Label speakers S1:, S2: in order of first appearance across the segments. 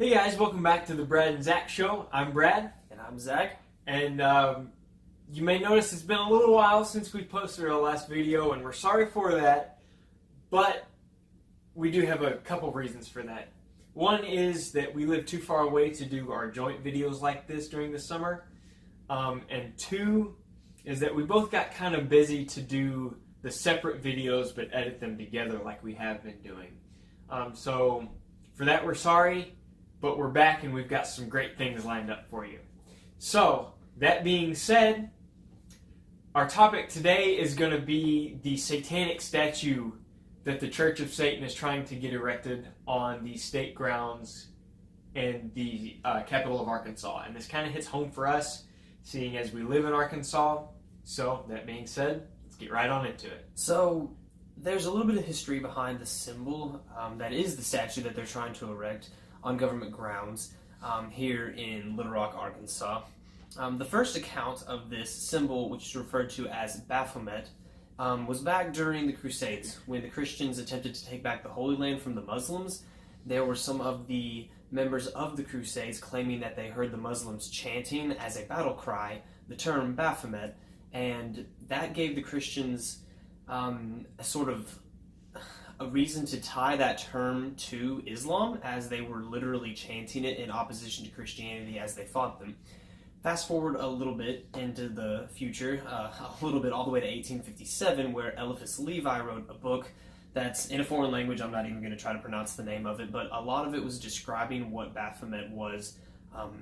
S1: Hey guys, welcome back to the Brad and Zach Show. I'm Brad.
S2: And I'm Zach.
S1: And you may notice it's been a little while since we posted our last video, and we're sorry for that, but we do have a couple of reasons for that. One is that we live too far away to do our joint videos like this during the summer. And two is that we both got kind of busy to do the separate videos but edit them together like we have been doing. So for that we're sorry, but we're back and we've got some great things lined up for you. So that being said, our topic today is going to be the Satanic statue that the Church of Satan is trying to get erected on the state grounds in the capital of Arkansas. And this kind of hits home for us, seeing as we live in Arkansas. So that being said, let's get right on into it.
S2: So there's a little bit of history behind the symbol that is the statue that they're trying to erect on government grounds here in Little Rock, Arkansas. The first account of this symbol, which is referred to as Baphomet, was back during the Crusades when the Christians attempted to take back the Holy Land from the Muslims. There were some of the members of the Crusades claiming that they heard the Muslims chanting as a battle cry the term Baphomet, and that gave the Christians a reason to tie that term to Islam, as they were literally chanting it in opposition to Christianity as they fought them. Fast forward a little bit into the future, a little bit all the way to 1857, where Eliphas Levi wrote a book that's in a foreign language. I'm not even going to try to pronounce the name of it, but a lot of it was describing what Baphomet was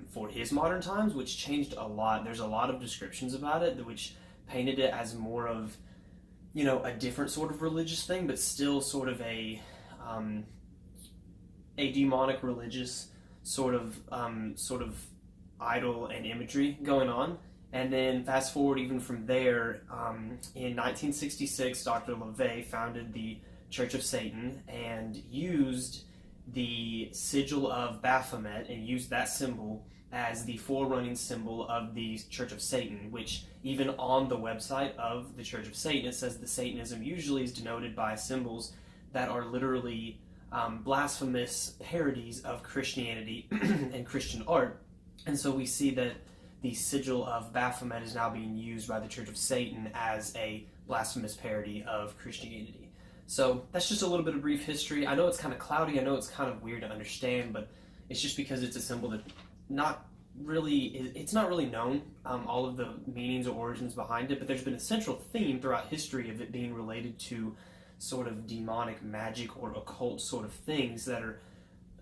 S2: for his modern times, which changed a lot. There's a lot of descriptions about it which painted it as more of, you know, a different sort of religious thing, but still sort of a demonic religious sort of idol and imagery going on. And then fast forward even from there, in 1966, Dr. LaVey founded the Church of Satan and used the sigil of Baphomet and used that symbol as the forerunning symbol of the Church of Satan, which even on the website of the Church of Satan, it says that Satanism usually is denoted by symbols that are literally blasphemous parodies of Christianity and Christian art. And so we see that the sigil of Baphomet is now being used by the Church of Satan as a blasphemous parody of Christianity. So that's just a little bit of brief history. I know it's kind of cloudy, I know it's kind of weird to understand, but it's just because it's a symbol that it's not really known, all of the meanings or origins behind it, but there's been a central theme throughout history of it being related to sort of demonic magic or occult sort of things that are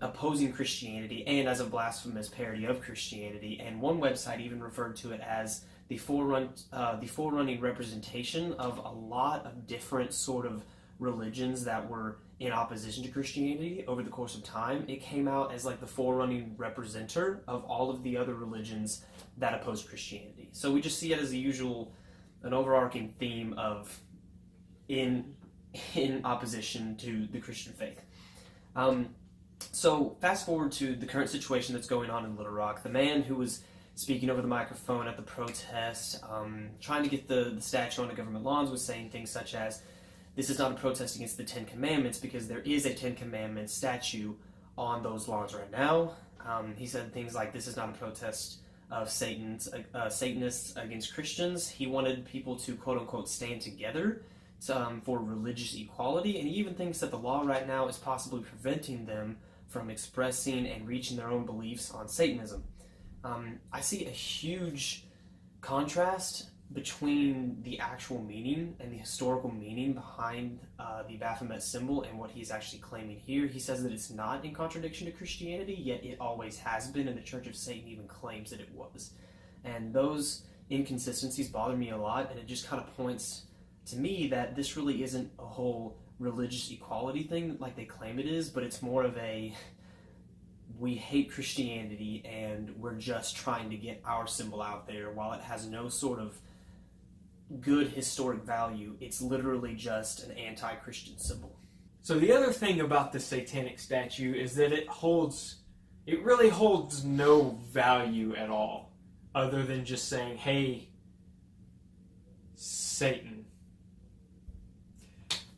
S2: opposing Christianity and as a blasphemous parody of Christianity. And one website even referred to it as the forerunning representation of a lot of different sort of religions that were in opposition to Christianity over the course of time. It came out as like the forerunning representer of all of the other religions that opposed Christianity. So we just see it as an overarching theme of in opposition to the Christian faith. So fast forward to the current situation that's going on in Little Rock. The man who was speaking over the microphone at the protest, trying to get the statue onto government lawns, was saying things such as, "This is not a protest against the Ten Commandments," because there is a Ten Commandments statue on those lawns right now. He said things like, "This is not a protest of Satanists against Christians." He wanted people to quote-unquote stand together for religious equality, and he even thinks that the law right now is possibly preventing them from expressing and reaching their own beliefs on Satanism. I see a huge contrast between the actual meaning and the historical meaning behind the Baphomet symbol and what he's actually claiming here. He says that it's not in contradiction to Christianity, yet it always has been, and the Church of Satan even claims that it was. And those inconsistencies bother me a lot, and it just kind of points to me that this really isn't a whole religious equality thing like they claim it is, but it's more of a, we hate Christianity and we're just trying to get our symbol out there. While it has no sort of good historic value, it's literally just an anti-Christian symbol.
S1: So the other thing about the Satanic statue is that it really holds no value at all, other than just saying, "Hey, Satan."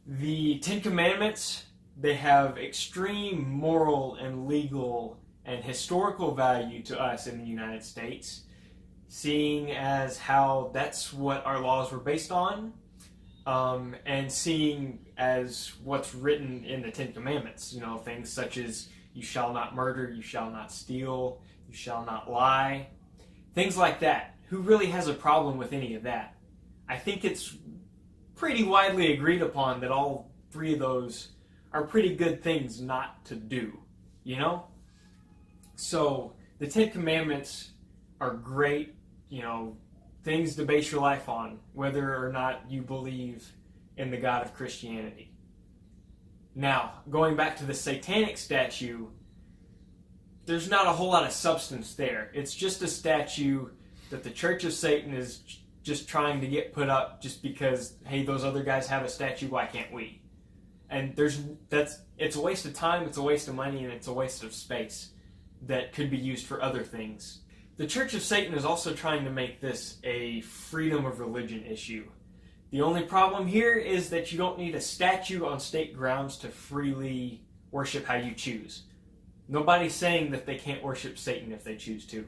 S1: The Ten Commandments, they have extreme moral and legal and historical value to us in the United States, seeing as how that's what our laws were based on, and seeing as what's written in the Ten Commandments, things such as you shall not murder, you shall not steal, you shall not lie, things like that. Who really has a problem with any of that? I think it's pretty widely agreed upon that all three of those are pretty good things not to do, So the Ten Commandments are great, things to base your life on, whether or not you believe in the God of Christianity. Now, going back to the Satanic statue, there's not a whole lot of substance there. It's just a statue that the Church of Satan is just trying to get put up just because, hey, those other guys have a statue, why can't we? And it's a waste of time, it's a waste of money, and it's a waste of space that could be used for other things. The Church of Satan is also trying to make this a freedom of religion issue. The only problem here is that you don't need a statue on state grounds to freely worship how you choose. Nobody's saying that they can't worship Satan if they choose to.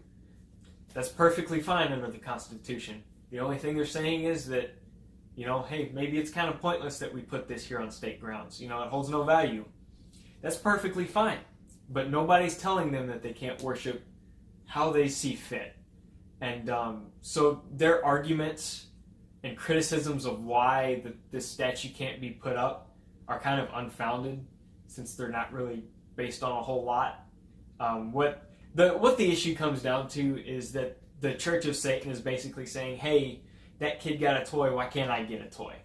S1: That's perfectly fine under the Constitution. The only thing they're saying is that, hey, maybe it's kind of pointless that we put this here on state grounds. It holds no value. That's perfectly fine. But nobody's telling them that they can't worship how they see fit. And so their arguments and criticisms of why this statue can't be put up are kind of unfounded, since they're not really based on a whole lot. What the issue comes down to is that the Church of Satan is basically saying, hey, that kid got a toy, why can't I get a toy?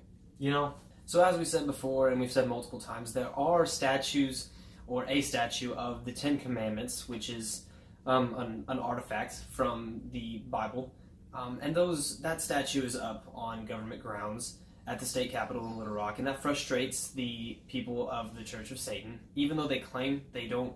S2: So as we said before, and we've said multiple times, there are statues, or a statue of the Ten Commandments, which is an artifact from the Bible. And that statue is up on government grounds at the state capitol in Little Rock, and that frustrates the people of the Church of Satan. Even though they claim they don't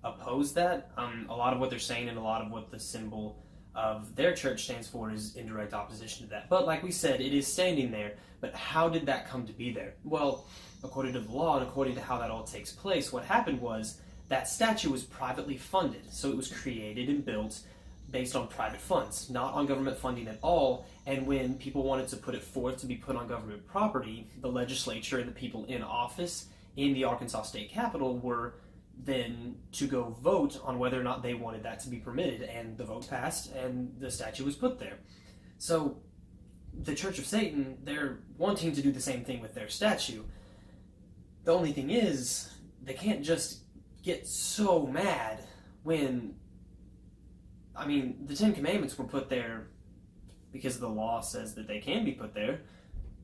S2: oppose that, a lot of what they're saying and a lot of what the symbol of their church stands for is in direct opposition to that. But like we said, it is standing there. But how did that come to be there? Well, according to the law and according to how that all takes place, what happened was that statue was privately funded. So it was created and built based on private funds, not on government funding at all. And when people wanted to put it forth to be put on government property, the legislature and the people in office in the Arkansas state capitol were then to go vote on whether or not they wanted that to be permitted, and the vote passed and the statue was put there. So the Church of Satan, they're wanting to do the same thing with their statue. The only thing is, they can't just get so mad when, the Ten Commandments were put there because the law says that they can be put there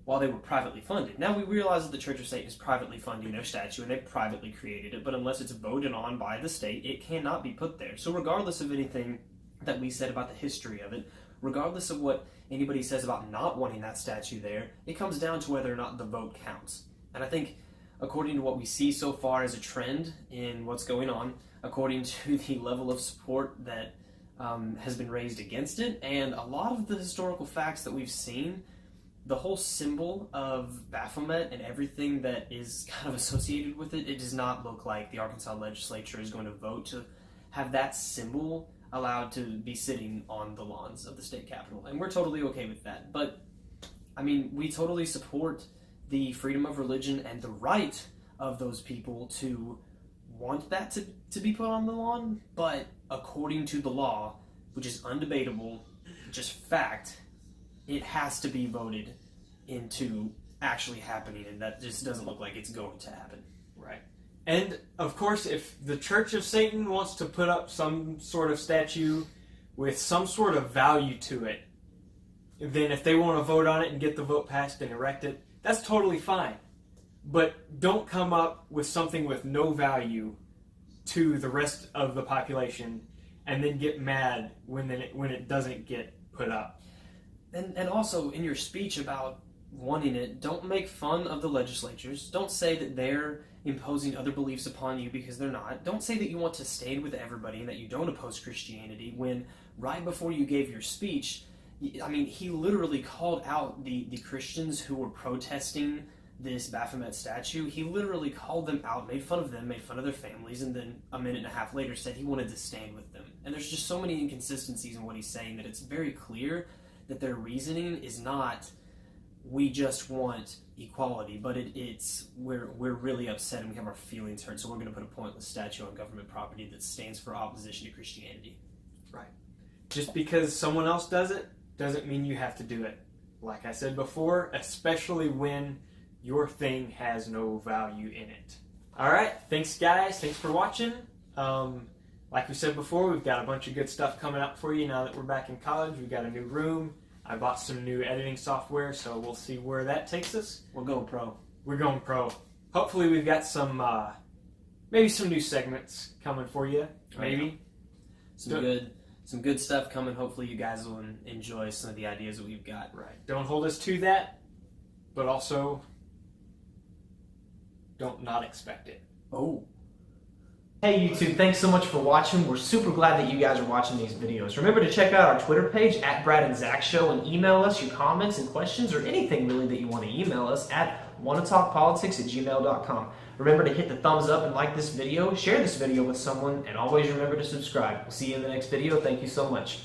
S2: while they were privately funded. Now we realize that the Church of Satan is privately funding their statue and they privately created it, but unless it's voted on by the state, it cannot be put there. So regardless of anything that we said about the history of it, regardless of what anybody says about not wanting that statue there, it comes down to whether or not the vote counts. And I think according to what we see so far as a trend in what's going on, according to the level of support that has been raised against it, and a lot of the historical facts that we've seen, the whole symbol of Baphomet and everything that is kind of associated with it, it does not look like the Arkansas legislature is going to vote to have that symbol allowed to be sitting on the lawns of the state capitol. And we're totally okay with that. But, we totally support the freedom of religion and the right of those people to want that to be put on the lawn. But according to the law, which is undebatable, just fact, it has to be voted into actually happening, and that just doesn't look like it's going to happen.
S1: Right. And, of course, if the Church of Satan wants to put up some sort of statue with some sort of value to it, then if they want to vote on it and get the vote passed and erect it, that's totally fine. But don't come up with something with no value to the rest of the population and then get mad when it doesn't get put up.
S2: And also, in your speech about wanting it, don't make fun of the legislatures. Don't say that they're imposing other beliefs upon you, because they're not. Don't say that you want to stand with everybody and that you don't oppose Christianity when right before you gave your speech, he literally called out the Christians who were protesting this Baphomet statue, he literally called them out, made fun of them, made fun of their families, and then a minute and a half later said he wanted to stand with them. And there's just so many inconsistencies in what he's saying that it's very clear that their reasoning is not, we just want equality, but it's we're really upset and we have our feelings hurt, so we're going to put a pointless statue on government property that stands for opposition to Christianity.
S1: Right. Just because someone else does it doesn't mean you have to do it. Like I said before, especially when your thing has no value in it. All right, thanks guys. Thanks for watching. Like we said before, we've got a bunch of good stuff coming up for you now that we're back in college. We've got a new room. I bought some new editing software, so we'll see where that takes us.
S2: We're going pro.
S1: We're going pro. Hopefully we've got some, maybe some new segments coming for you. Maybe.
S2: Some good stuff coming. Hopefully you guys will enjoy some of the ideas that we've got.
S1: Right. Don't hold us to that, but also don't not expect it.
S2: Oh.
S3: Hey YouTube, thanks so much for watching. We're super glad that you guys are watching these videos. Remember to check out our Twitter page at Brad and Zach Show and email us your comments and questions or anything really that you want to email us at wannatalkpolitics@gmail.com. Remember to hit the thumbs up and like this video, share this video with someone, and always remember to subscribe. We'll see you in the next video. Thank you so much.